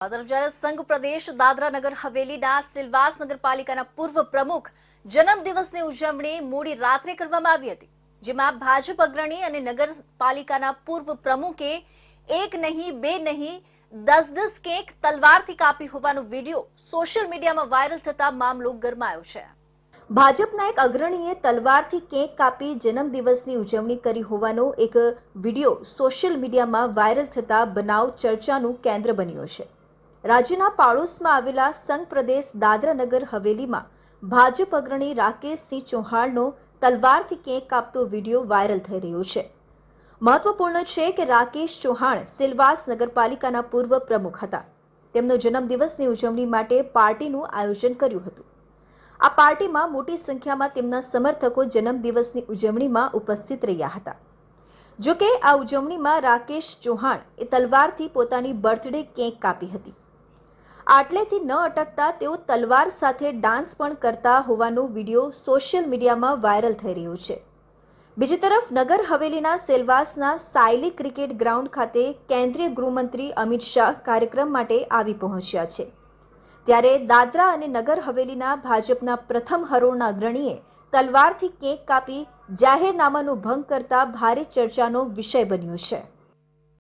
જ્યારે સંઘ પ્રદેશ દાદરા નગર હવેલીના સિલવાસ નગરપાલિકાના પૂર્વ પ્રમુખ જન્મદિવસની ઉજવણી મોડી રાત્રે કરવામાં આવી હતી, જેમાં ભાજપ અગ્રણી અને નગરપાલિકાના પૂર્વ પ્રમુખે એક નહીં બે નહીં 10 કેક તલવારથી કાપી હોવાનો વિડીયો સોશિયલ મીડિયામાં વાયરલ થતા મામલો ગરમાયો છે। ભાજપના એક અગ્રણીએ તલવારથી કેક કાપી જન્મદિવસની ઉજવણી કરી હોવાનો એક વિડીયો સોશિયલ મીડિયામાં વાયરલ થતા બનાવ ચર્ચાનું કેન્દ્ર બન્યો છે। રાજ્યના પાડોશમાં આવેલા સંઘ પ્રદેશ દાદરા નગર હવેલીમાં ભાજપ અગ્રણી રાકેશસિંહ ચૌહાણનો તલવારથી કેક કાપતો વિડીયો વાયરલ થઈ રહ્યો છે। મહત્વપૂર્ણ છે કે રાકેશ ચૌહાણ સિલવાસ નગરપાલિકાના પૂર્વ પ્રમુખ હતા। તેમનો જન્મદિવસની ઉજવણી માટે પાર્ટીનું આયોજન કર્યું હતું। આ પાર્ટીમાં મોટી સંખ્યામાં તેમના સમર્થકો જન્મદિવસની ઉજવણીમાં ઉપસ્થિત રહ્યા હતા। જો કે આ ઉજવણીમાં રાકેશ ચૌહાણ એ તલવારથી પોતાની બર્થડે કેક કાપી હતી। આટલેથી ન અટકતા તેઓ તલવાર સાથે ડાન્સ પણ કરતા હોવાનો વિડીયો સોશિયલ મીડિયામાં વાયરલ થઈ રહ્યો છે। બીજી તરફ નગર હવેલીના સેલવાસના સાયલી ક્રિકેટ ગ્રાઉન્ડ ખાતે કેન્દ્રીય ગૃહમંત્રી અમિત શાહ કાર્યક્રમ માટે આવી પહોંચ્યા છે, ત્યારે દાદરા અને નગર હવેલીના ભાજપના પ્રથમ હરોળના અગ્રણીએ તલવારથી કેક કાપી જાહેરનામાનો ભંગ કરતા ભારે ચર્ચાનો વિષય બન્યો છે।